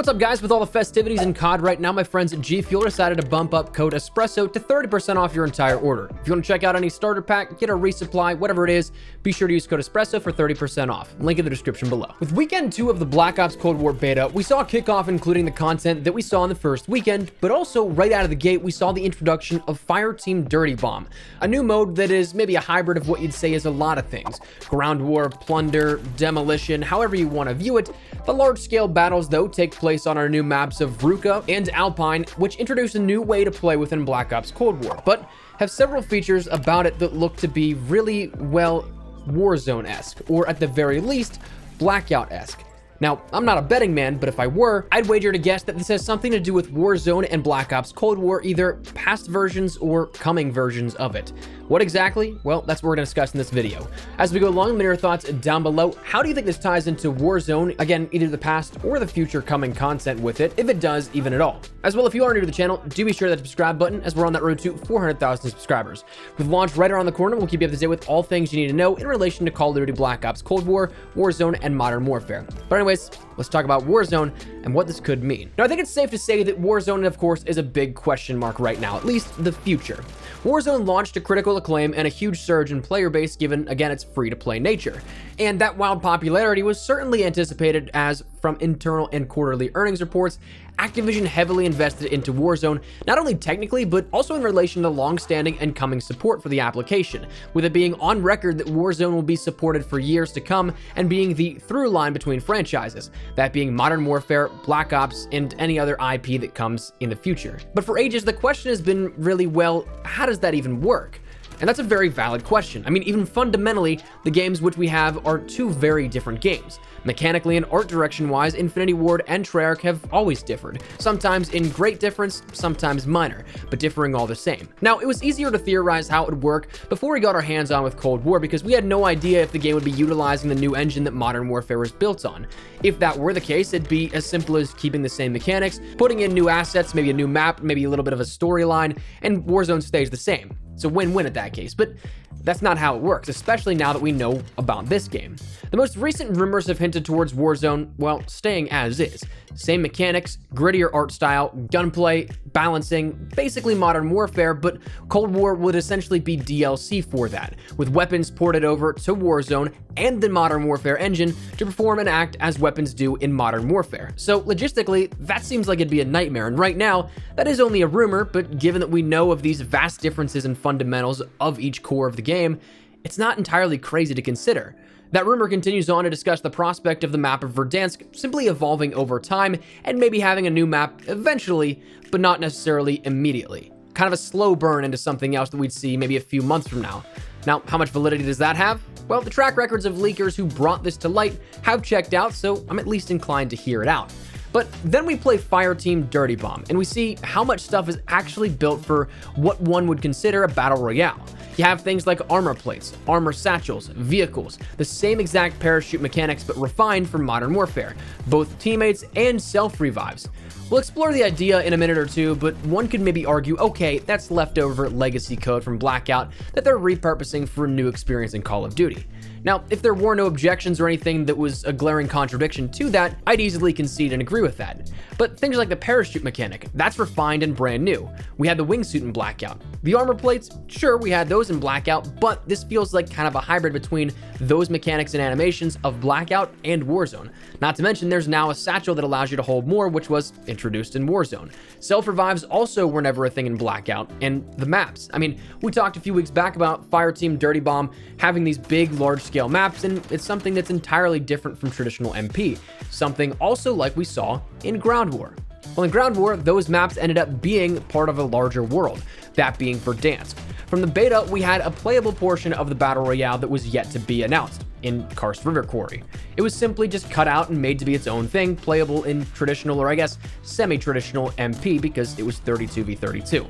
What's up, guys? With all the festivities in COD right now, my friends at G Fuel decided to bump up code ESPRESSO to 30% off your entire order. If you want to check out any starter pack, get a resupply, whatever it is, be sure to use code ESPRESSO for 30% off. Link in the description below. With weekend 2 of the Black Ops Cold War beta, we saw a kickoff including the content that we saw in the first weekend, but also right out of the gate, we saw the introduction of Fireteam Dirty Bomb, a new mode that is maybe a hybrid of what you'd say is a lot of things. Ground war, plunder, demolition, however you want to view it. The large-scale battles, though, take place on our new maps of Ruka and Alpine, which introduce a new way to play within Black Ops Cold War, but have several features about it that look to be really, well, Warzone-esque, or at the very least, Blackout-esque. Now, I'm not a betting man, but if I were, I'd wager to guess that this has something to do with Warzone and Black Ops Cold War, either past versions or coming versions of it. What exactly? Well, that's what we're going to discuss in this video. As we go along, let me know your thoughts down below. How do you think this ties into Warzone? Again, either the past or the future coming content with it, if it does even at all. As well, if you are new to the channel, do be sure to hit the subscribe button as we're on that road to 400,000 subscribers. With launch right around the corner, we'll keep you up to date with all things you need to know in relation to Call of Duty Black Ops Cold War, Warzone, and Modern Warfare. But anyways, let's talk about Warzone and what this could mean. Now, I think it's safe to say that Warzone, of course, is a big question mark right now, at least the future. Warzone launched to critical acclaim and a huge surge in player base given, again, its free-to-play nature. And that wild popularity was certainly anticipated as, from internal and quarterly earnings reports, Activision heavily invested into Warzone, not only technically, but also in relation to long-standing and coming support for the application, with it being on record that Warzone will be supported for years to come and being the through line between franchises, that being Modern Warfare, Black Ops, and any other IP that comes in the future. But for ages, the question has been really, well, how does that even work? And that's a very valid question. I mean, even fundamentally, the games which we have are two very different games. Mechanically and art direction-wise, Infinity Ward and Treyarch have always differed. Sometimes in great difference, sometimes minor, but differing all the same. Now, it was easier to theorize how it would work before we got our hands on with Cold War because we had no idea if the game would be utilizing the new engine that Modern Warfare was built on. If that were the case, it'd be as simple as keeping the same mechanics, putting in new assets, maybe a new map, maybe a little bit of a storyline, and Warzone stays the same. It's a win-win at that case, but that's not how it works, especially now that we know about this game. The most recent rumors have hinted towards Warzone, well, staying as is. Same mechanics, grittier art style, gunplay, balancing, basically Modern Warfare, but Cold War would essentially be DLC for that, with weapons ported over to Warzone and the Modern Warfare engine to perform and act as weapons do in Modern Warfare. So logistically, that seems like it'd be a nightmare, and right now, that is only a rumor, but given that we know of these vast differences in fundamentals of each core of the game, it's not entirely crazy to consider. That rumor continues on to discuss the prospect of the map of Verdansk simply evolving over time and maybe having a new map eventually, but not necessarily immediately. Kind of a slow burn into something else that we'd see maybe a few months from now. Now, how much validity does that have? Well, the track records of leakers who brought this to light have checked out, so I'm at least inclined to hear it out. But then we play Fireteam Dirty Bomb, and we see how much stuff is actually built for what one would consider a battle royale. You have things like armor plates, armor satchels, vehicles, the same exact parachute mechanics but refined for Modern Warfare, both teammates and self-revives. We'll explore the idea in a minute or two, but one could maybe argue, okay, that's leftover legacy code from Blackout that they're repurposing for a new experience in Call of Duty. Now, if there were no objections or anything that was a glaring contradiction to that, I'd easily concede and agree with that. But things like the parachute mechanic, that's refined and brand new. We had the wingsuit in Blackout. The armor plates, sure, we had those in Blackout, but this feels like kind of a hybrid between those mechanics and animations of Blackout and Warzone. Not to mention, there's now a satchel that allows you to hold more, which was introduced in Warzone. Self-revives also were never a thing in Blackout, and the maps. I mean, we talked a few weeks back about Fireteam Dirty Bomb having these big, large-scale maps, and it's something that's entirely different from traditional MP, something also like we saw in Ground War. Well, in Ground War, those maps ended up being part of a larger world, that being Verdansk. From the beta, we had a playable portion of the Battle Royale that was yet to be announced, in Karst River Quarry. It was simply just cut out and made to be its own thing, playable in traditional, or I guess semi-traditional MP because it was 32v32.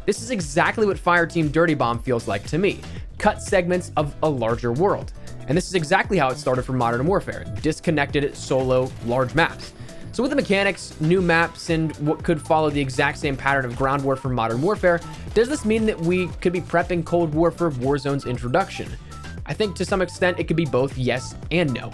This is exactly what Fireteam Dirty Bomb feels like to me, cut segments of a larger world. And this is exactly how it started for Modern Warfare, disconnected solo large maps. So with the mechanics, new maps, and what could follow the exact same pattern of Ground War for Modern Warfare, does this mean that we could be prepping Cold War for Warzone's introduction? I think to some extent it could be both yes and no.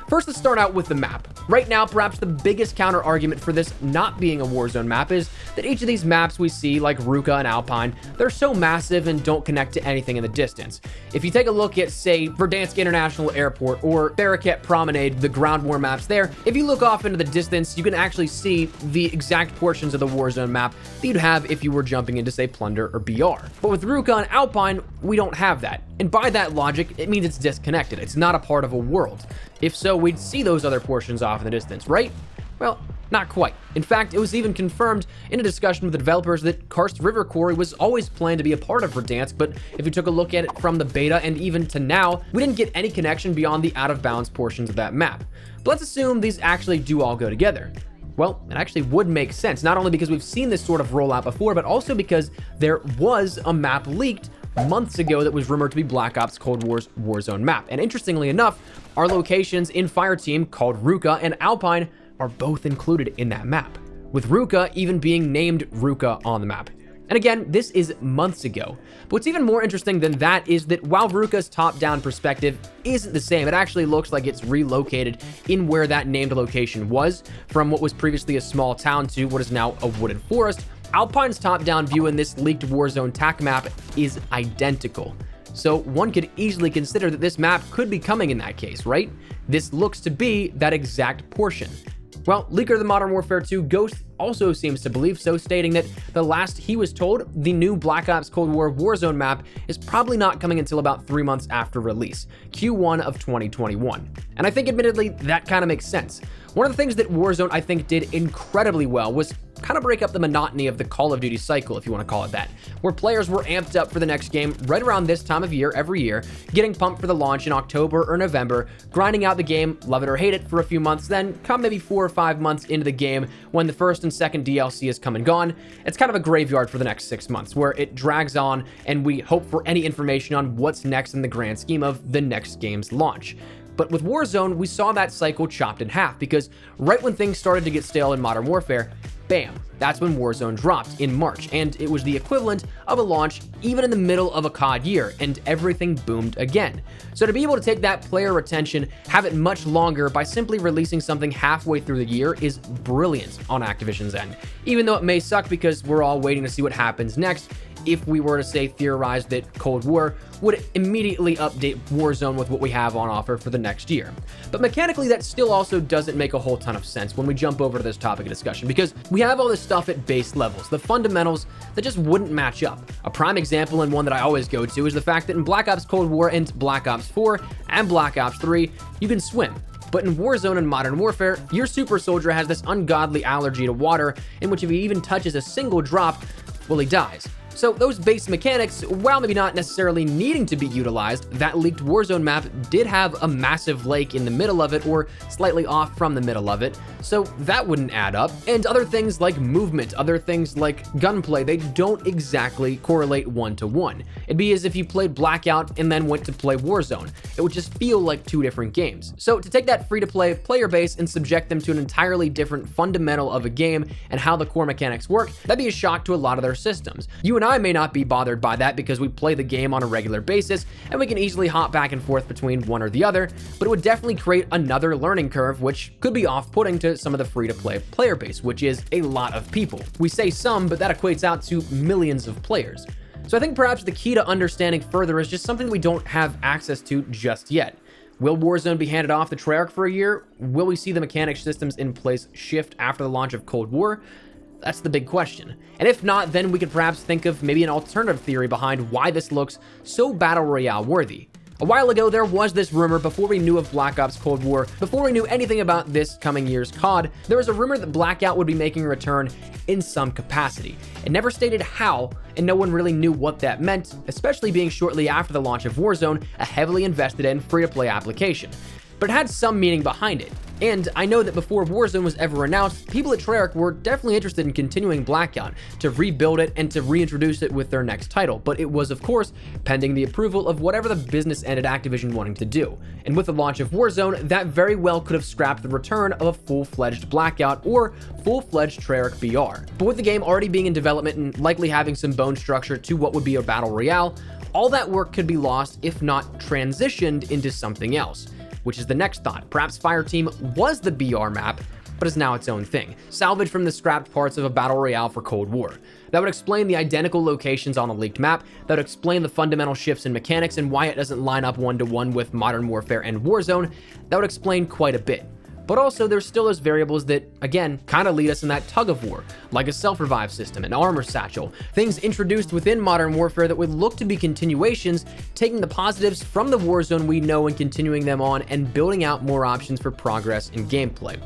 First, let's start out with the map. Right now, perhaps the biggest counter argument for this not being a Warzone map is that each of these maps we see, like Ruka and Alpine, they're so massive and don't connect to anything in the distance. If you take a look at, say, Verdansk International Airport or Baraket Promenade, the ground war maps there, if you look off into the distance, you can actually see the exact portions of the Warzone map that you'd have if you were jumping into, say, Plunder or BR. But with Ruka and Alpine, we don't have that. And by that logic, it means it's disconnected. It's not a part of a world. If so, we'd see those other portions off in the distance, right? Well, not quite. In fact, it was even confirmed in a discussion with the developers that Karst River Quarry was always planned to be a part of Verdansk, but if you took a look at it from the beta and even to now, we didn't get any connection beyond the out-of-bounds portions of that map. But let's assume these actually do all go together. Well, it actually would make sense, not only because we've seen this sort of rollout before, but also because there was a map leaked months ago that was rumored to be Black Ops Cold War's Warzone map. And interestingly enough, our locations in Fireteam called Ruka and Alpine are both included in that map, with Ruka even being named Ruka on the map. And again, this is months ago. But what's even more interesting than that is that while Ruka's top-down perspective isn't the same, it actually looks like it's relocated in where that named location was, from what was previously a small town to what is now a wooded forest. Alpine's top-down view in this leaked Warzone TAC map is identical. So one could easily consider that this map could be coming in that case, right? This looks to be that exact portion. Well, leaker of the Modern Warfare 2 Ghost also seems to believe so, stating that the last he was told, the new Black Ops Cold War Warzone map is probably not coming until about 3 months after release, Q1 of 2021. And I think admittedly, that kind of makes sense. One of the things that Warzone I think did incredibly well was kind of break up the monotony of the Call of Duty cycle, if you want to call it that, where players were amped up for the next game right around this time of year every year, getting pumped for the launch in October or November, grinding out the game, love it or hate it for a few months, then come maybe 4 or 5 months into the game when the first and second DLC has come and gone. It's kind of a graveyard for the next 6 months, where it drags on and we hope for any information on what's next in the grand scheme of the next game's launch. But with Warzone, we saw that cycle chopped in half, because right when things started to get stale in Modern Warfare, bam, that's when Warzone dropped in March, and it was the equivalent of a launch even in the middle of a COD year, and everything boomed again. So to be able to take that player retention, have it much longer by simply releasing something halfway through the year is brilliant on Activision's end, even though it may suck because we're all waiting to see what happens next. If we were to say theorize that Cold War would immediately update Warzone with what we have on offer for the next year. But mechanically, that still also doesn't make a whole ton of sense when we jump over to this topic of discussion, because we have all this stuff at base levels, the fundamentals that just wouldn't match up. A prime example, and one that I always go to, is the fact that in Black Ops Cold War and Black Ops 4 and Black Ops 3, you can swim. But in Warzone and Modern Warfare, your super soldier has this ungodly allergy to water, in which if he even touches a single drop, well, he dies. So those base mechanics, while maybe not necessarily needing to be utilized, that leaked Warzone map did have a massive lake in the middle of it, or slightly off from the middle of it, so that wouldn't add up. And other things like movement, other things like gunplay, they don't exactly correlate one-to-one. It'd be as if you played Blackout and then went to play Warzone. It would just feel like two different games. So to take that free-to-play player base and subject them to an entirely different fundamental of a game and how the core mechanics work, that'd be a shock to a lot of their systems. You and I may not be bothered by that because we play the game on a regular basis and we can easily hop back and forth between one or the other, but it would definitely create another learning curve, which could be off-putting to some of the free-to-play player base, which is a lot of people. We say some, but that equates out to millions of players. So I think perhaps the key to understanding further is just something we don't have access to just yet. Will Warzone be handed off to Treyarch for a year? Will we see the mechanic systems in place shift after the launch of Cold War? That's the big question. And if not, then we could perhaps think of maybe an alternative theory behind why this looks so Battle Royale worthy. A while ago, there was this rumor before we knew of Black Ops Cold War, before we knew anything about this coming year's COD, there was a rumor that Blackout would be making a return in some capacity. It never stated how, and no one really knew what that meant, especially being shortly after the launch of Warzone, a heavily invested in free-to-play application. But it had some meaning behind it. And I know that before Warzone was ever announced, people at Treyarch were definitely interested in continuing Blackout, to rebuild it and to reintroduce it with their next title, but it was of course pending the approval of whatever the business ended Activision wanting to do. And with the launch of Warzone, that very well could have scrapped the return of a full-fledged Blackout or full-fledged Treyarch BR. But with the game already being in development and likely having some bone structure to what would be a Battle Royale, all that work could be lost if not transitioned into something else. which is the next thought. Perhaps Fireteam was the BR map, but is now its own thing, salvaged from the scrapped parts of a battle royale for Cold War. That would explain the identical locations on the leaked map, that would explain the fundamental shifts in mechanics and why it doesn't line up one-to-one with Modern Warfare and Warzone. That would explain quite a bit. But also, there's still those variables that, again, kind of lead us in that tug of war, like a self-revive system, an armor satchel, things introduced within Modern Warfare that would look to be continuations, taking the positives from the Warzone we know and continuing them on and building out more options for progress in gameplay.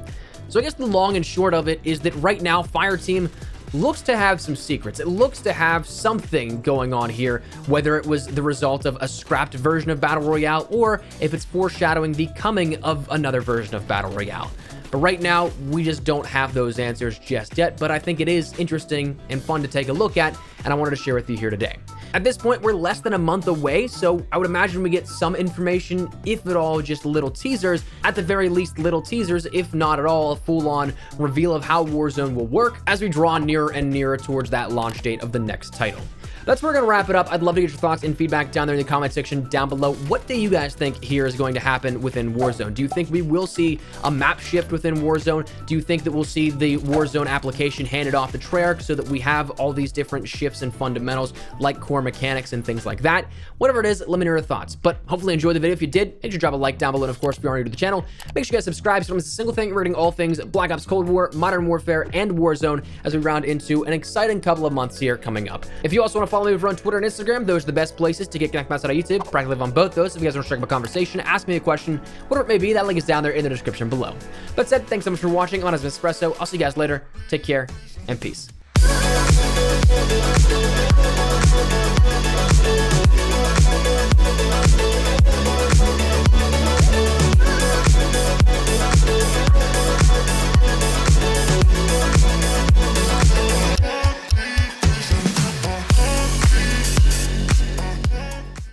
So I guess the long and short of it is that right now, Fireteam looks to have some secrets. It looks to have something going on here, whether it was the result of a scrapped version of Battle Royale or if it's foreshadowing the coming of another version of Battle Royale. But right now, we just don't have those answers just yet, but I think it is interesting and fun to take a look at, and I wanted to share with you here today. At this point, we're less than a month away, so I would imagine we get some information, if at all, just little teasers. At the very least, little teasers, if not at all, a full-on reveal of how Warzone will work as we draw nearer and nearer towards that launch date of the next title. That's where we're going to wrap it up. I'd love to get your thoughts and feedback down there in the comment section down below. What do you guys think here is going to happen within Warzone? Do you think we will see a map shift within Warzone? Do you think that we'll see the Warzone application handed off to Treyarch so that we have all these different shifts and fundamentals like core mechanics and things like that? Whatever it is, let me know your thoughts. But hopefully enjoy the video. If you did, make sure to drop a like down below. And of course, if you're new to the channel, make sure you guys subscribe so you don't miss a single thing regarding all things Black Ops Cold War, Modern Warfare, and Warzone as we round into an exciting couple of months here coming up. If you also want to follow me over on Twitter and Instagram, those are the best places to get connected outside of YouTube. Practically live on both those. If you guys want to strike up a conversation, ask me a question, whatever it may be, that link is down there in the description below. That said, thanks so much for watching on Espresso. I'll see you guys later. Take care and peace.